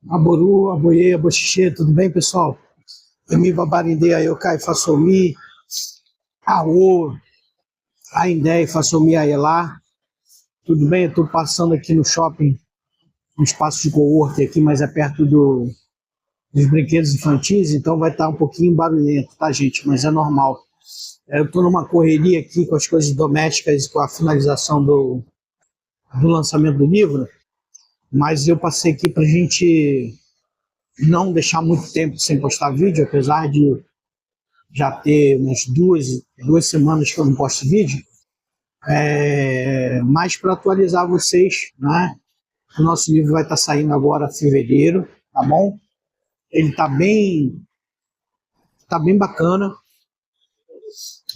Aboru, Aboiê, Aboxixê, tudo bem, pessoal? Emi Babarindê, Ayokai, Fassomi, Aô, Aindé, Fassomi, Aelá. Tudo bem? Eu estou passando aqui no shopping, no espaço de cowork aqui, mas é perto dos brinquedos infantis, então vai estar um pouquinho barulhento, tá, gente? Mas é normal. Eu estou numa correria aqui com as coisas domésticas, com a finalização do lançamento do livro, mas eu passei aqui para a gente não deixar muito tempo sem postar vídeo, apesar de já ter umas duas semanas que eu não posto vídeo, mas para atualizar vocês, né? O nosso livro vai estar saindo agora em fevereiro, tá bom? Ele tá bem bacana.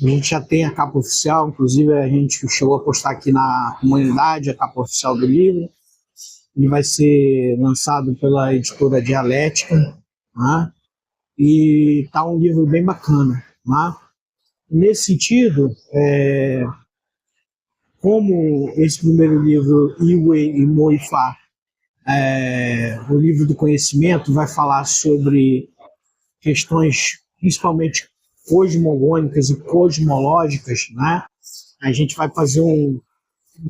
A gente já tem a capa oficial, inclusive a gente chegou a postar aqui na comunidade a capa oficial do livro. Ele vai ser lançado pela editora Dialética, né? E tá um livro bem bacana, né? Nesse sentido, como esse primeiro livro, Iwe e Moifá, o livro do conhecimento, vai falar sobre questões principalmente cosmogônicas e cosmológicas, né? A gente vai fazer um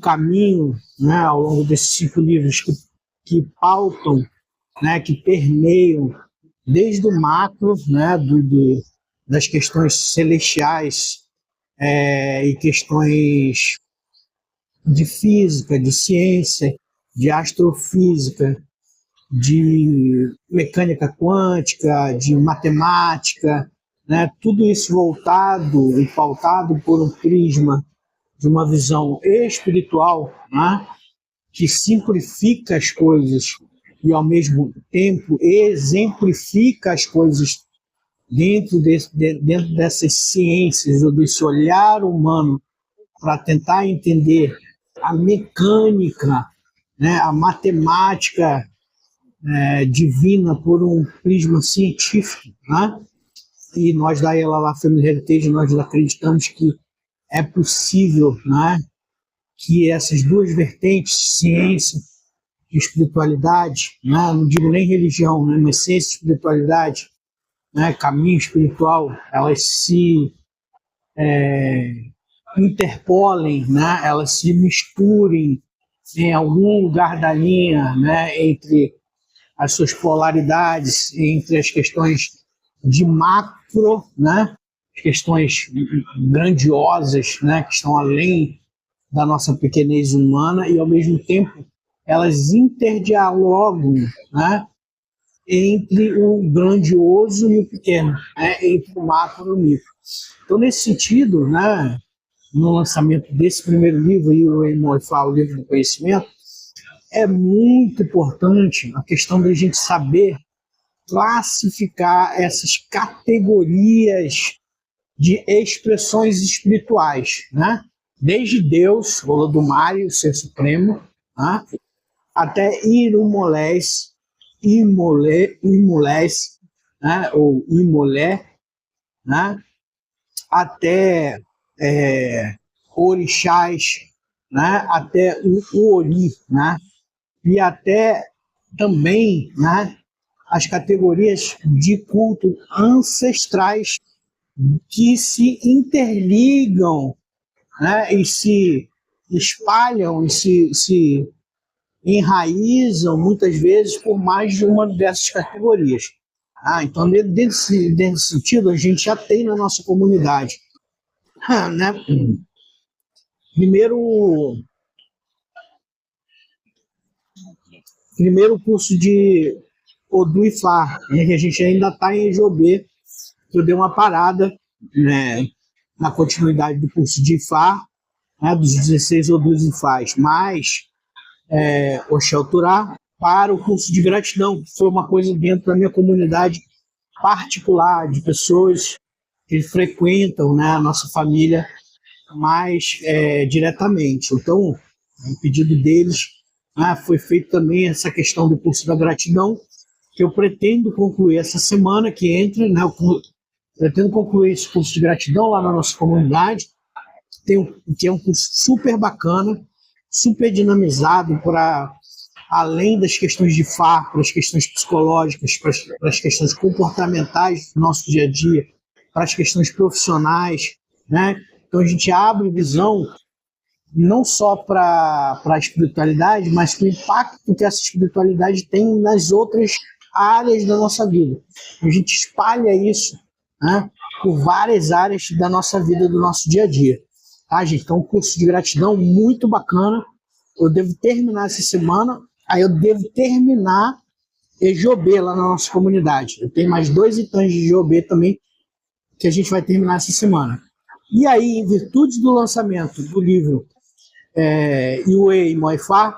caminho, né, ao longo desses 5 livros que pautam, né, que permeiam desde o macro, né, das questões celestiais e questões de física, de ciência, de astrofísica, de mecânica quântica, de matemática, né? Tudo isso voltado e pautado por um prisma de uma visão espiritual, né? Que simplifica as coisas e, ao mesmo tempo, exemplifica as coisas dentro dessas ciências, ou desse olhar humano, para tentar entender a mecânica, né, a matemática divina por um prisma científico, né? E nós da Elalá Family Heritage, nós acreditamos que é possível, né, que essas duas vertentes, ciência e espiritualidade, né, não digo nem religião, né, mas ciência e espiritualidade, né, caminho espiritual, elas se interpolem, né, elas se misturem em algum lugar da linha, né, entre as suas polaridades, entre as questões de macro, né, as questões grandiosas, né, que estão além da nossa pequenez humana, e ao mesmo tempo elas interdialogam, né, entre o grandioso e o pequeno, né, entre o macro e o micro. Então, nesse sentido, né, no lançamento desse primeiro livro, o Moifá, o livro do conhecimento, é muito importante a questão da gente saber classificar essas categorias de expressões espirituais, né? Desde Deus, Olodumare, o Ser Supremo, né? Até Irumolés, Imolés, né? Ou Imolé, né? Até orixás, né? Até o Ori, né? E até também, né, as categorias de culto ancestrais que se interligam, né, e se espalham e se enraizam muitas vezes por mais de uma dessas categorias. Então, desse sentido, a gente já tem na nossa comunidade, né, primeiro curso de Odu e Fá, né, que a gente ainda está em Ejobê, que eu dei uma parada, né, na continuidade do curso de Ifá, né, dos 16 Odus e Fás, mais Oxel Turá, para o curso de gratidão, que foi uma coisa dentro da minha comunidade particular, de pessoas que frequentam, né, a nossa família mais diretamente. Então, o pedido deles, foi feito também essa questão do curso da gratidão, que eu pretendo concluir essa semana que entra, né, pretendo concluir esse curso de gratidão lá na nossa comunidade, que é um curso super bacana, super dinamizado para além das questões de Fá, para as questões psicológicas, para as questões comportamentais do nosso dia a dia, para as questões profissionais, né? Então a gente abre visão não só para a espiritualidade, mas para o impacto que essa espiritualidade tem nas outras áreas da nossa vida. A gente espalha isso, né, por várias áreas da nossa vida, do nosso dia a dia. Tá, gente? Então, um curso de gratidão muito bacana. Eu devo terminar essa semana, aí eu devo terminar EJOB lá na nossa comunidade. Eu tenho mais 2 itãs de EJOB também, que a gente vai terminar essa semana. E aí, em virtude do lançamento do livro Yue e Moifá,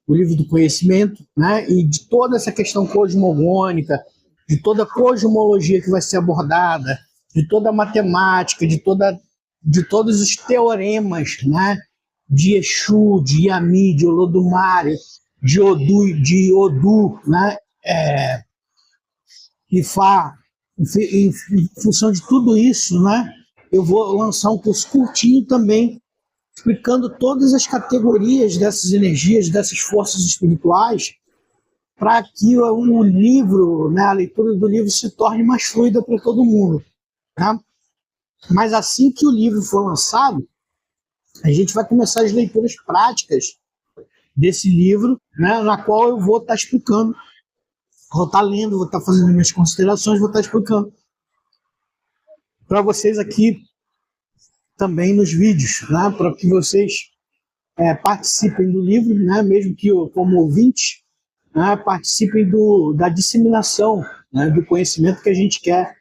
o livro do conhecimento, né, e de toda essa questão cosmogônica, de toda a cosmologia que vai ser abordada, de toda a matemática, de todos os teoremas, né, de Exu, de Yami, de Olodumare, de Odu, né, Ifá, em função de tudo isso, né, eu vou lançar um curso curtinho também, explicando todas as categorias dessas energias, dessas forças espirituais, para que o livro, né, a leitura do livro se torne mais fluida para todo mundo. Tá? Mas assim que o livro for lançado, a gente vai começar as leituras práticas desse livro, né, na qual eu vou estar explicando, vou estar lendo, vou estar fazendo minhas considerações, vou estar explicando para vocês aqui também nos vídeos, né, para que vocês participem do livro, né, mesmo que como ouvintes, né, participem da disseminação, né, do conhecimento que a gente quer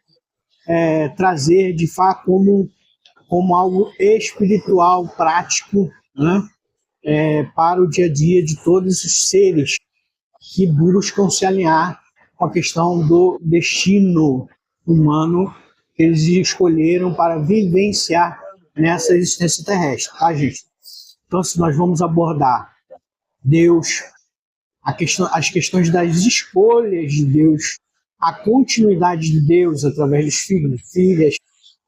trazer de fato como algo espiritual, prático, né, para o dia a dia de todos os seres que buscam se alinhar com a questão do destino humano que eles escolheram para vivenciar nessa existência terrestre, tá, gente? Então, se nós vamos abordar Deus, as questões das escolhas de Deus, a continuidade de Deus através dos filhos e filhas,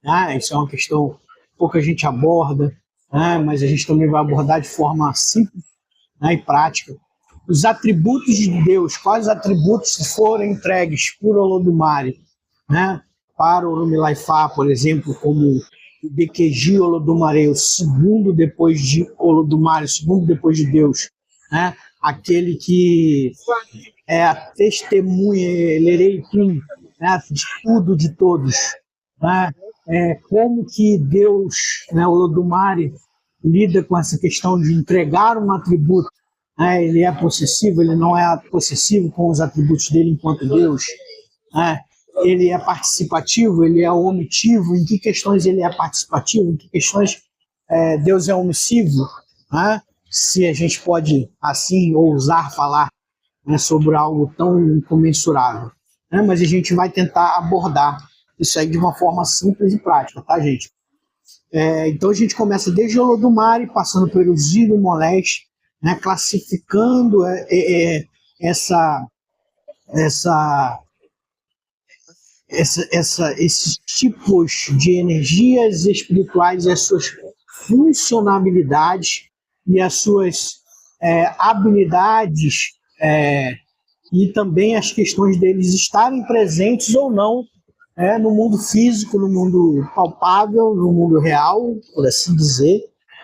né? Isso é uma questão que pouca gente aborda, né? Mas a gente também vai abordar de forma simples, né, e prática. Os atributos de Deus, quais atributos foram entregues por Olodumare, né, para o Orumilai-Fá, por exemplo, como o Dekeji Olodumare, o segundo depois de Olodumare, o segundo depois de Deus, né, aquele que é a testemunha, Lerei-Pum, né, de tudo, de todos, né, como que Deus, né, Olodumare, lida com essa questão de entregar um atributo, né, ele é possessivo, ele não é possessivo com os atributos dele enquanto Deus, né, ele é participativo, ele é omitivo, em que questões ele é participativo, em que questões Deus é omissivo, né, se a gente pode, assim, ousar falar, né, sobre algo tão incomensurável, né, mas a gente vai tentar abordar isso aí de uma forma simples e prática, tá, gente? Então a gente começa desde Olodumare, passando pelo Ziro Moleste, né, classificando esses tipos de energias espirituais e as suas funcionalidades e as suas habilidades e também as questões deles estarem presentes ou não no mundo físico, no mundo palpável, no mundo real, por assim dizer,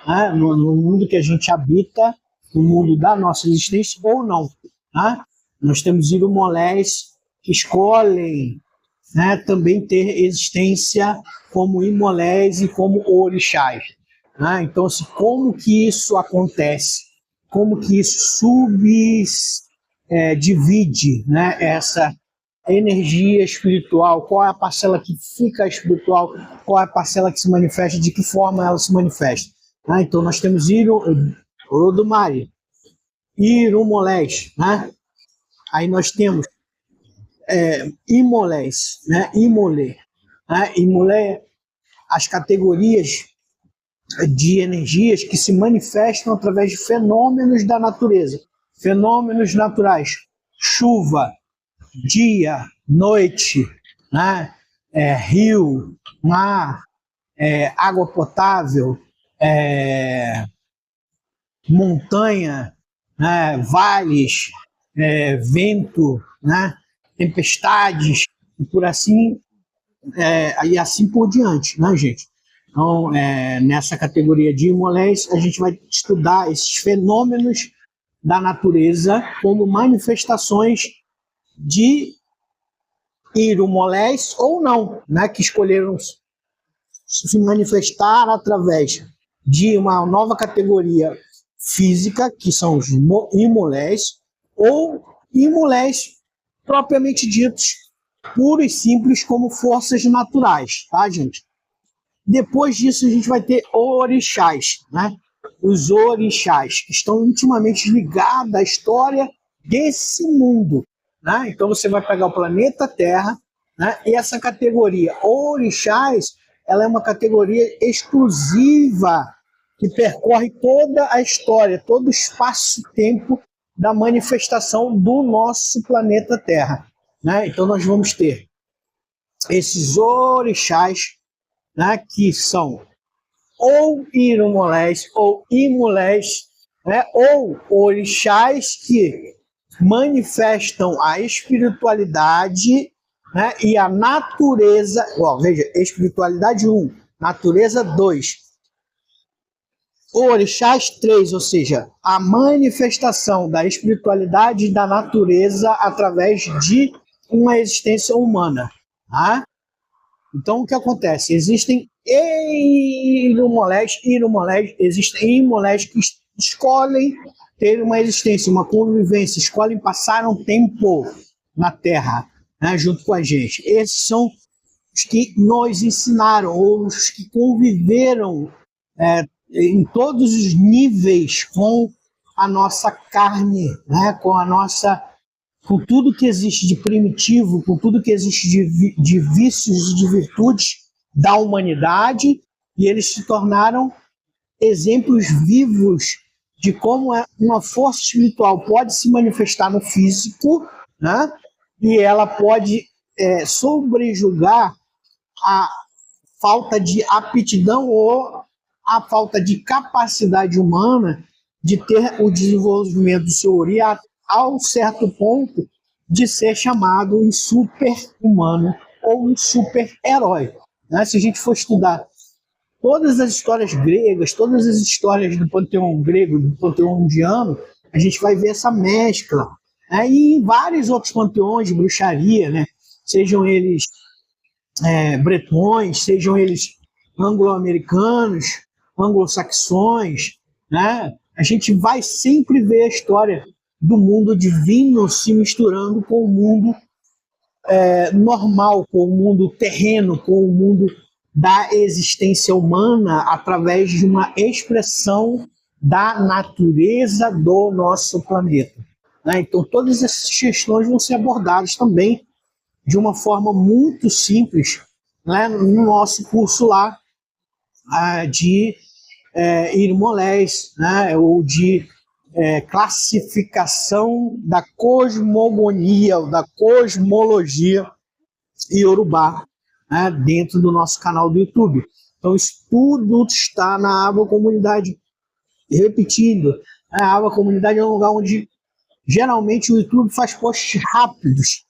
né, no mundo que a gente habita, no mundo da nossa existência ou não. Né? Nós temos irumolés que escolhem, né, também ter existência como imolés e como orixás. Né? Então, assim, como que isso acontece? Como que isso divide, né, essa energia espiritual? Qual é a parcela que fica espiritual? Qual é a parcela que se manifesta? De que forma ela se manifesta? Né? Então, nós temos Olodumare, irumolés, né? Aí nós temos imolés, né? Imolé, né? Imolé, as categorias de energias que se manifestam através de fenômenos da natureza, fenômenos naturais, chuva, dia, noite, né? Rio, mar, água potável, montanha, né? Vales, vento, né? Tempestades, e assim por diante, né, gente? Então, nessa categoria de imolés, a gente vai estudar esses fenômenos da natureza como manifestações de irumolés ou não, né, que escolheram se manifestar através de uma nova categoria física, que são os imolés, ou imolés propriamente ditos, puros e simples, como forças naturais, tá, gente? Depois disso, a gente vai ter orixás, né? Os orixás, que estão intimamente ligados à história desse mundo, né? Então, você vai pegar o planeta Terra, né? E essa categoria orixás, ela é uma categoria exclusiva que percorre toda a história, todo o espaço-tempo da manifestação do nosso planeta Terra, né? Então, nós vamos ter esses orixás, né, que são ou irumolés ou imolés, né, ou orixás que manifestam a espiritualidade, né, e a natureza. Veja, espiritualidade 1, natureza 2. Orixás 3, ou seja, a manifestação da espiritualidade e da natureza através de uma existência humana. Tá? Então, o que acontece? Existem irumolés, existem imolés que escolhem ter uma existência, uma convivência, escolhem passar um tempo na Terra, né, junto com a gente. Esses são os que nos ensinaram, ou os que conviveram em todos os níveis com a nossa carne, né, com tudo que existe de primitivo, com tudo que existe de vícios e de virtudes da humanidade, e eles se tornaram exemplos vivos de como uma força espiritual pode se manifestar no físico, né? E ela pode sobrejugar a falta de aptidão ou a falta de capacidade humana de ter o desenvolvimento do seu ori a um certo ponto de ser chamado um super-humano ou um super-herói. Né? Se a gente for estudar todas as histórias gregas, todas as histórias do panteão grego, do panteão indiano, a gente vai ver essa mescla. Né? E em vários outros panteões de bruxaria, né? Sejam eles bretões, sejam eles anglo-americanos, anglo-saxões, né? A gente vai sempre ver a história do mundo divino se misturando com o mundo normal, com o mundo terreno, com o mundo da existência humana, através de uma expressão da natureza do nosso planeta. Né? Então, todas essas questões vão ser abordadas também de uma forma muito simples, né, no nosso curso lá de irmolés, né, ou de classificação da cosmogonia, da cosmologia iorubá, né, dentro do nosso canal do YouTube. Então, isso tudo está na aba comunidade. Repetindo, a aba comunidade é um lugar onde geralmente o YouTube faz posts rápidos.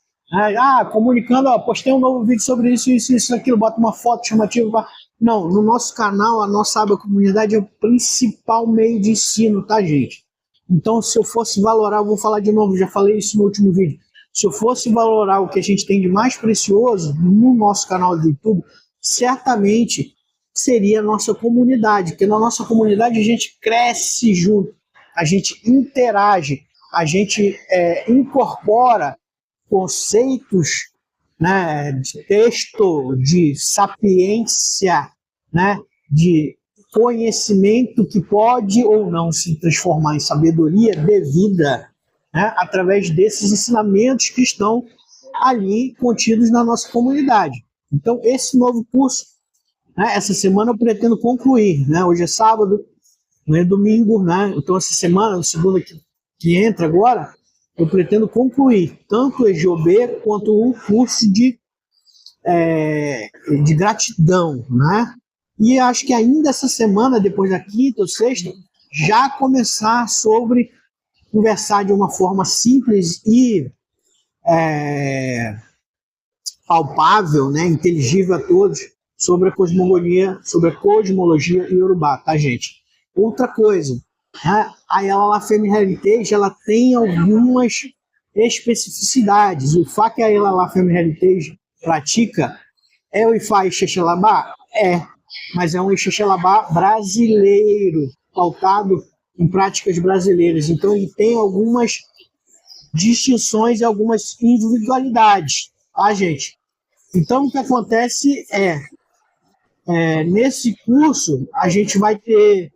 Comunicando, postei um novo vídeo sobre isso, aquilo, bota uma foto chamativa. Não, no nosso canal, a nossa aba comunidade é o principal meio de ensino, tá, gente? Então, se eu fosse valorar, eu vou falar de novo, já falei isso no último vídeo. Se eu fosse valorar o que a gente tem de mais precioso no nosso canal do YouTube, certamente seria a nossa comunidade, porque na nossa comunidade a gente cresce junto, a gente interage, a gente incorpora conceitos, né, de texto, de sapiência, né, de conhecimento que pode ou não se transformar em sabedoria devida, né, através desses ensinamentos que estão ali contidos na nossa comunidade. Então, esse novo curso, né, essa semana eu pretendo concluir. Né, hoje é sábado, não é domingo, né, então essa semana, segunda que entra agora, eu pretendo concluir tanto o EGOB quanto o curso de gratidão, né? E acho que ainda essa semana, depois da quinta ou sexta, já começar sobre conversar de uma forma simples e palpável, né, inteligível a todos, sobre a cosmologia iorubá, tá, gente? Outra coisa, né, a Ayala Family Heritage, ela tem algumas especificidades. O Ifá que a Ayala Family Heritage pratica é o Ifá Ixexelabá? É, mas é um Ixexelabá brasileiro, pautado em práticas brasileiras. Então, ele tem algumas distinções e algumas individualidades, tá, gente? Então, o que acontece nesse curso, a gente vai ter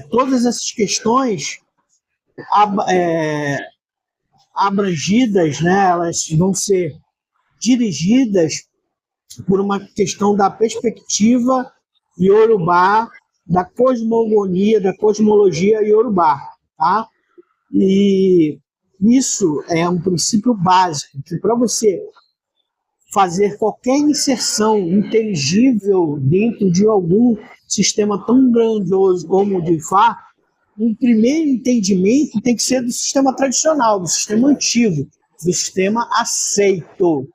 todas essas questões abrangidas, né? Elas vão ser dirigidas por uma questão da perspectiva iorubá, da cosmogonia, da cosmologia iorubá, tá? E isso é um princípio básico, que para você fazer qualquer inserção inteligível dentro de algum sistema tão grandioso como o de Ifá, um primeiro entendimento tem que ser do sistema tradicional, do sistema antigo, do sistema aceito,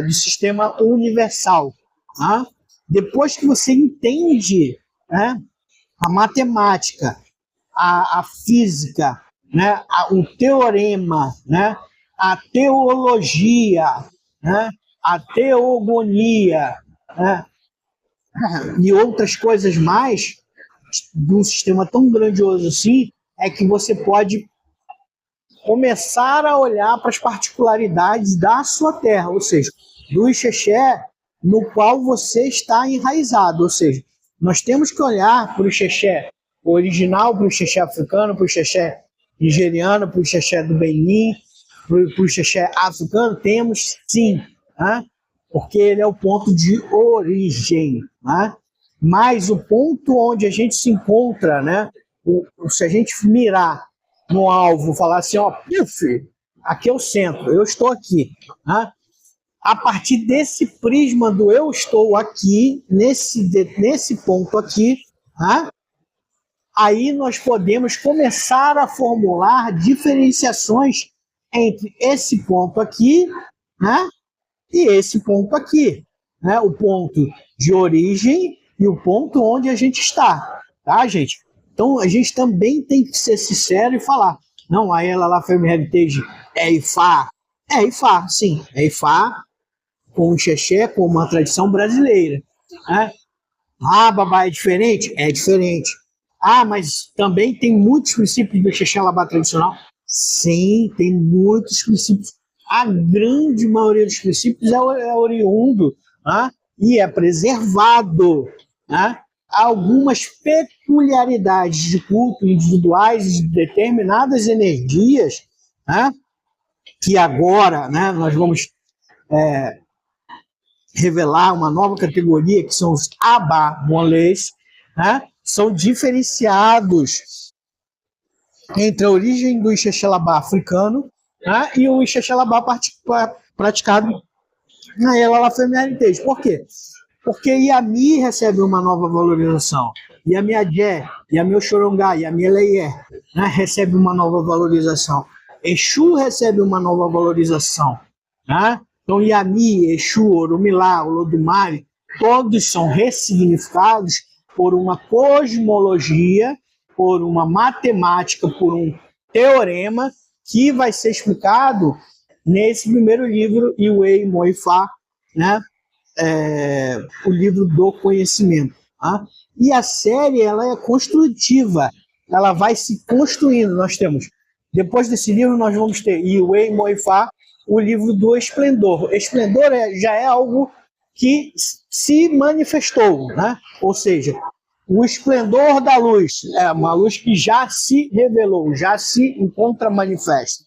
do sistema universal. Tá? Depois que você entende, né, a matemática, a física, né, o teorema, né, a teologia, né, a teogonia, né, e outras coisas mais, de um sistema tão grandioso assim, é que você pode começar a olhar para as particularidades da sua terra, ou seja, do Ixexé no qual você está enraizado. Ou seja, nós temos que olhar para o Ixexé original, para o Ixexé africano, para o Ixexé nigeriano, para o Ixexé do Benin, para o Ixexé africano, temos sim, né? Porque ele é o ponto de origem, né? Mas o ponto onde a gente se encontra, né? Se a gente mirar no alvo, falar assim, ó, puf, aqui é o centro, eu estou aqui, né? A partir desse prisma do eu estou aqui, nesse ponto aqui, né? Aí nós podemos começar a formular diferenciações entre esse ponto aqui, né, e esse ponto aqui, né, o ponto de origem e o ponto onde a gente está, tá, gente? Então a gente também tem que ser sincero e falar, não, a Ayala Family Heritage é Ifá, sim, é Ifá com o Ixexé, com uma tradição brasileira, né? Ah, babá, é diferente? É diferente. Ah, mas também tem muitos princípios do Ixexelabá tradicional? Sim, tem muitos princípios. A grande maioria dos princípios é oriundo, né? E é preservado. Né? Há algumas peculiaridades de culto individuais de determinadas energias, né? Que agora, né, nós vamos revelar uma nova categoria, que são os Abamolês, né? São diferenciados entre a origem do Ixexelabá africano, né, e o Ixexelabá praticado na Ayala Family Heritage. Por quê? Porque Iami recebe uma nova valorização, Iami Adjé, Iami Oxorongá, Iami Eleie, né, recebe uma nova valorização, Exu recebe uma nova valorização, né? Então Iami, Exu, Orumilá, Olodumare, todos são ressignificados por uma cosmologia, por uma matemática, por um teorema que vai ser explicado nesse primeiro livro, Iwei Moifá, né? O livro do conhecimento. Tá? E a série ela é construtiva, ela vai se construindo. Nós temos, depois desse livro, nós vamos ter Iwei Moifá, o livro do esplendor. Esplendor já é algo que se manifestou, né? Ou seja, o esplendor da luz é uma luz que já se revelou, já se encontra manifesta.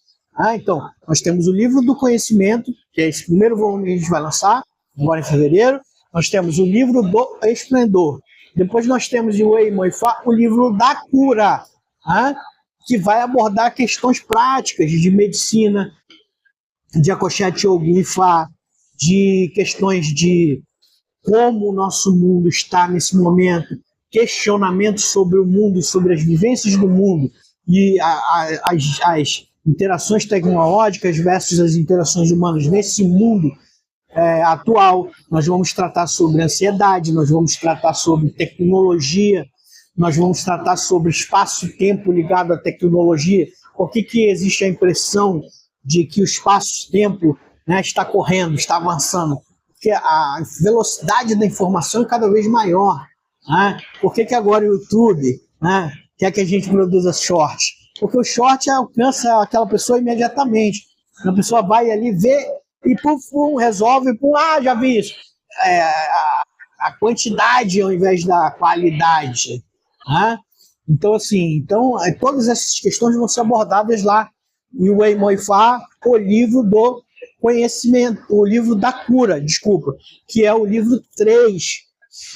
Então, nós temos o livro do conhecimento, que é esse primeiro volume que a gente vai lançar, agora em fevereiro. Nós temos o livro do esplendor. Depois nós temos Iwei Moifá, o livro da cura, que vai abordar questões práticas de medicina, de Akoshé Ogum Ifá, de questões de como o nosso mundo está nesse momento, questionamentos sobre o mundo, sobre as vivências do mundo, e as interações tecnológicas versus as interações humanas nesse mundo atual. Nós vamos tratar sobre ansiedade, nós vamos tratar sobre tecnologia, nós vamos tratar sobre espaço-tempo ligado à tecnologia. Por que existe a impressão de que o espaço-tempo, né, está correndo, está avançando? Porque a velocidade da informação é cada vez maior. Né? Por que agora o YouTube, né, quer que a gente produza short? Porque o short alcança aquela pessoa imediatamente. A pessoa vai ali, vê e pum, resolve, pum, já vi isso. A quantidade ao invés da qualidade. Né? Então, assim, todas essas questões vão ser abordadas lá em Wei Moifá, o livro do conhecimento, o livro da cura, desculpa, que é o livro 3,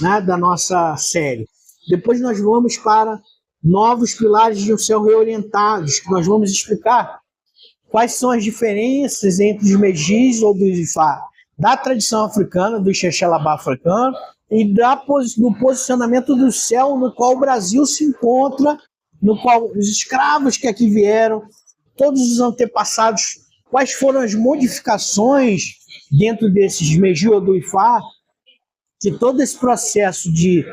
né, da nossa série. Depois nós vamos para Novos Pilares de um Céu Reorientados, que nós vamos explicar quais são as diferenças entre os Megis ou dos Ifá da tradição africana, do Xexelabá africano, e do posicionamento do céu no qual o Brasil se encontra, no qual os escravos que aqui vieram, todos os antepassados, quais foram as modificações dentro desses Meji ou do Ifá, que todo esse processo de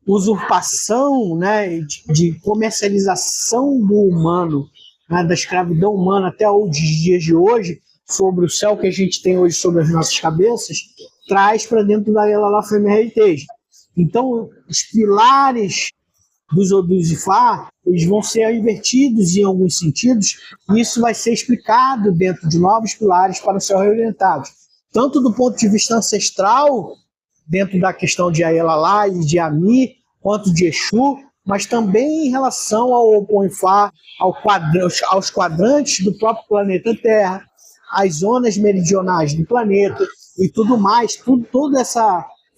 usurpação, né, de comercialização do humano, né, da escravidão humana até os dias de hoje, sobre o céu que a gente tem hoje sobre as nossas cabeças, traz para dentro da Yalala Family Heritage. Então, os pilares dos Ifá, eles vão ser invertidos em alguns sentidos, e isso vai ser explicado dentro de novos pilares para o céu reorientado. Tanto do ponto de vista ancestral, dentro da questão de Ayelala e de Ami, quanto de Exu, mas também em relação ao Oponifá, aos quadrantes do próprio planeta Terra, as zonas meridionais do planeta e tudo mais, todo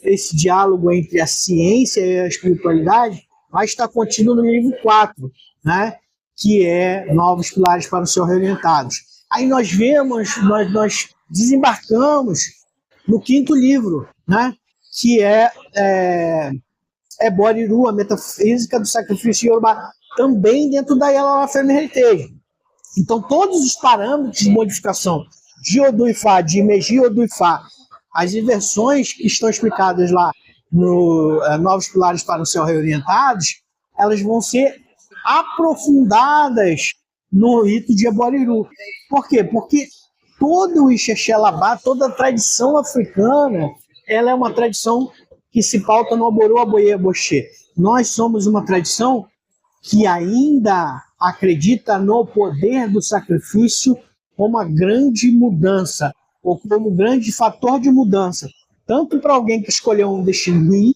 esse diálogo entre a ciência e a espiritualidade vai estar contido no livro 4, né, que é Novos Pilares para o Céu Reorientados. Aí nós desembarcamos no 5º livro, né, que é Boriru, a metafísica do sacrifício Yorubá, também dentro da Yalala Family Heritage. Então, todos os parâmetros de modificação de Oduifá, de Meji Oduifá, as inversões que estão explicadas lá no Novos Pilares para o Céu Reorientados, elas vão ser aprofundadas no rito de Eboriru. Por quê? Porque todo o Ixexelabá, toda a tradição africana, ela é uma tradição que se pauta no Aboru, Aboye, Aboxê. Nós somos uma tradição que ainda acredita no poder do sacrifício como uma grande mudança, ou como um grande fator de mudança, tanto para alguém que escolheu um destino ruim,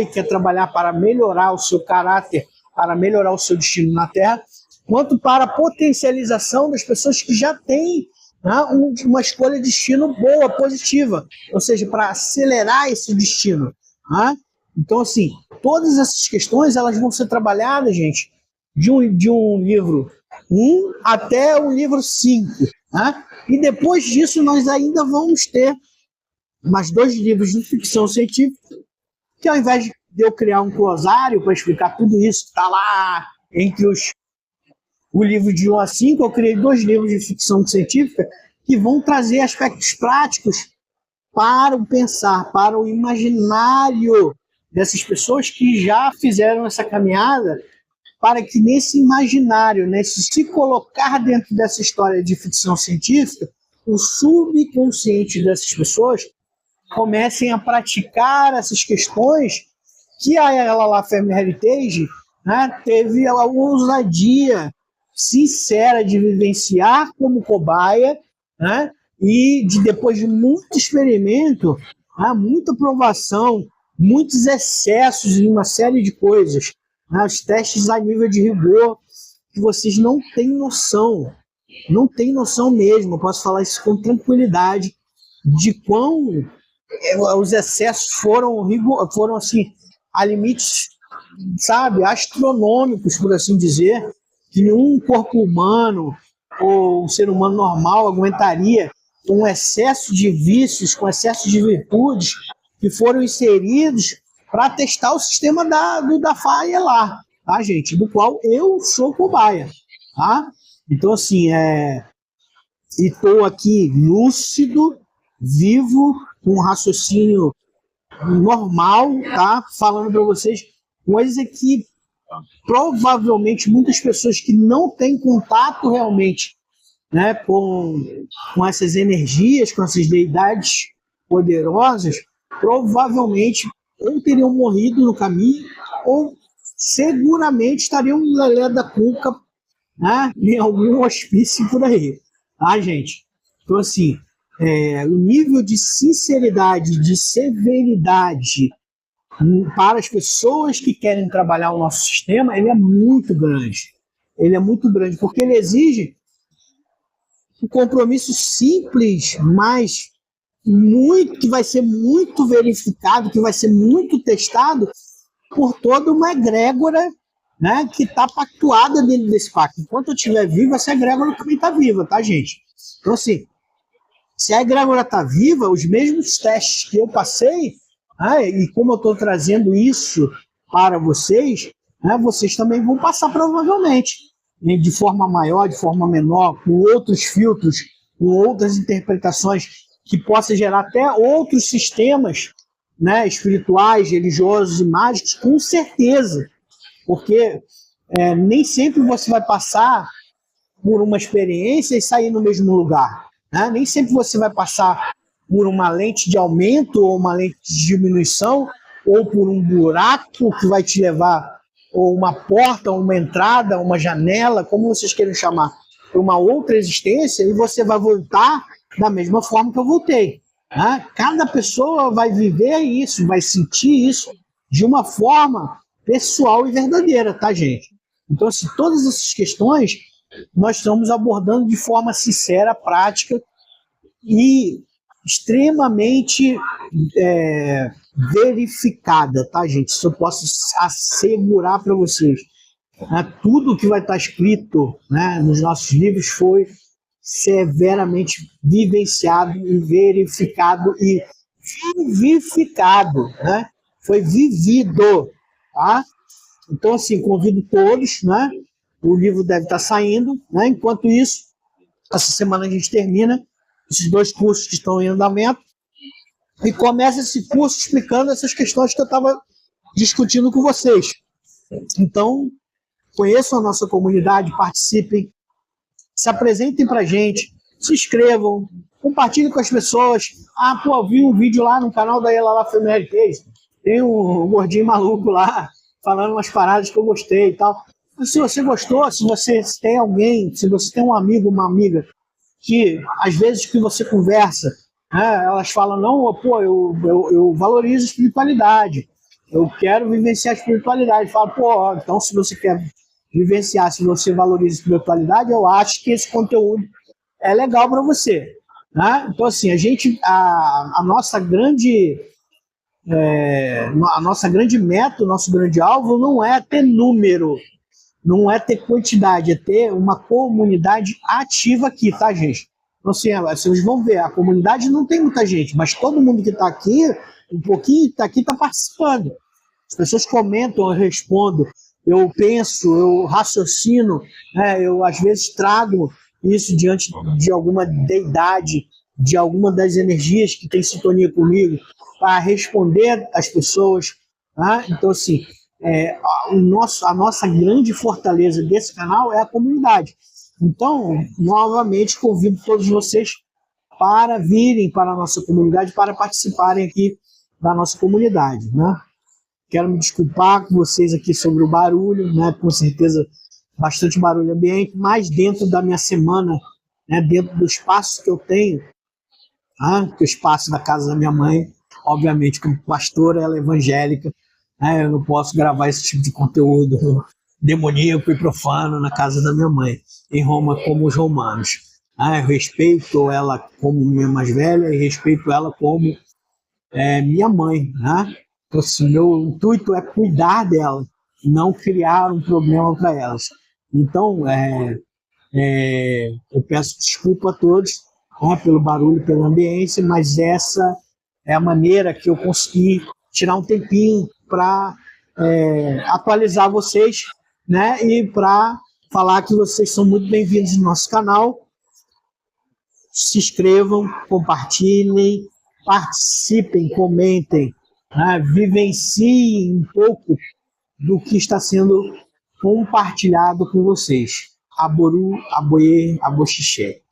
e quer trabalhar para melhorar o seu caráter, para melhorar o seu destino na Terra, quanto para a potencialização das pessoas que já têm, né, uma escolha de destino boa, positiva, ou seja, para acelerar esse destino. Né? Então, assim, todas essas questões elas vão ser trabalhadas, gente, de um livro 1 até o livro 5. Né? E depois disso nós ainda vamos ter mais 2 livros de ficção científica, que ao invés de eu criar um glosário para explicar tudo isso que está lá entre o livro de 1 a 5, eu criei 2 livros de ficção científica que vão trazer aspectos práticos para o pensar, para o imaginário dessas pessoas que já fizeram essa caminhada, para que nesse imaginário, nesse se colocar dentro dessa história de ficção científica, o subconsciente dessas pessoas comecem a praticar essas questões que a Yalala Family Heritage, né, teve a ousadia sincera de vivenciar como cobaia, né, e depois de muito experimento, né, muita provação, muitos excessos em uma série de coisas, né, os testes a nível de rigor, que vocês não têm noção mesmo, eu posso falar isso com tranquilidade, de quão os excessos foram assim, a limites, sabe, astronômicos, por assim dizer, que nenhum corpo humano ou um ser humano normal aguentaria, com um excesso de vícios, com excesso de virtudes que foram inseridos para testar o sistema da FAIA lá, tá, gente? Do qual eu sou cobaia. tá? Então, assim, e estou aqui lúcido, vivo, com um raciocínio normal, tá? Falando para vocês coisa que provavelmente muitas pessoas que não têm contato realmente, né, com essas energias, com essas deidades poderosas, provavelmente ou teriam morrido no caminho ou seguramente estariam na Lé da Cuca, né, em algum hospício por aí, tá, gente? Então, assim, o nível de sinceridade, de severidade para as pessoas que querem trabalhar o nosso sistema, ele é muito grande. Ele é muito grande, porque ele exige um compromisso simples, mas muito, que vai ser muito verificado, que vai ser muito testado por toda uma egrégora, né, que está pactuada dentro desse pacto. Enquanto eu estiver vivo, essa egrégora também está viva, tá, gente? Então, assim, se a egrégora está viva, os mesmos testes que eu passei, né, e como eu estou trazendo isso para vocês, né, vocês também vão passar provavelmente, né, de forma maior, de forma menor, com outros filtros, com outras interpretações, que possa gerar até outros sistemas, né, espirituais, religiosos e mágicos, com certeza, porque nem sempre você vai passar por uma experiência e sair no mesmo lugar, né? Nem sempre você vai passar por uma lente de aumento ou uma lente de diminuição, ou por um buraco que vai te levar, ou uma porta, uma entrada, uma janela, como vocês queiram chamar, para uma outra existência, e você vai voltar da mesma forma que eu voltei, né? Cada pessoa vai viver isso, vai sentir isso de uma forma pessoal e verdadeira, tá, gente? Então, assim, todas essas questões nós estamos abordando de forma sincera, prática e extremamente verificada, tá, gente? Isso eu posso assegurar para vocês. Tudo que vai estar escrito, né, nos nossos livros foi severamente vivenciado e verificado e vivificado, né? Foi vivido, tá? Então, assim, convido todos, né? O livro deve estar saindo, né? Enquanto isso, essa semana a gente termina esses 2 cursos que estão em andamento e começa esse curso explicando essas questões que eu estava discutindo com vocês. Então, conheçam a nossa comunidade, participem, se apresentem para a gente, se inscrevam, compartilhem com as pessoas. Pô, vi um vídeo lá no canal da Ela Family Case, tem um gordinho maluco lá, falando umas paradas que eu gostei e tal. Se você gostou, se você tem alguém, se você tem um amigo, uma amiga, que às vezes que você conversa, né, elas falam, não, pô, eu valorizo a espiritualidade, eu quero vivenciar a espiritualidade. Fala, pô, então se você quer vivenciar, se você valoriza a espiritualidade, eu acho que esse conteúdo é legal para você, né? Então, assim, a nossa grande meta, o nosso grande alvo não é ter número, não é ter quantidade, é ter uma comunidade ativa aqui, tá, gente? Então, assim, vocês vão ver, a comunidade não tem muita gente, mas todo mundo que está aqui, um pouquinho está aqui, está participando. As pessoas comentam, eu respondo, eu penso, eu raciocino, né? Eu às vezes trago isso diante de alguma deidade, de alguma das energias que tem sintonia comigo, para responder às pessoas. Tá? Então, assim, a nossa grande fortaleza desse canal é a comunidade. Então, novamente, convido todos vocês para virem para a nossa comunidade, para participarem aqui da nossa comunidade, né? Quero me desculpar com vocês aqui sobre o barulho, né? Com certeza bastante barulho ambiente, mas dentro da minha semana, né? Dentro do espaço que eu tenho, que é o espaço da casa da minha mãe, obviamente como pastora, ela é evangélica, né? Eu não posso gravar esse tipo de conteúdo demoníaco e profano na casa da minha mãe, em Roma como os romanos. Eu respeito ela como minha mais velha e respeito ela como minha mãe, né? Então, assim, meu intuito é cuidar dela, não criar um problema para elas. Então, eu peço desculpa a todos, né, pelo barulho, pela ambiência, mas essa é a maneira que eu consegui tirar um tempinho para atualizar vocês, né, e para falar que vocês são muito bem-vindos no nosso canal. Se inscrevam, compartilhem, participem, comentem, né? Vivenciem um pouco do que está sendo compartilhado com vocês. Aboru, aboie, aboxixé.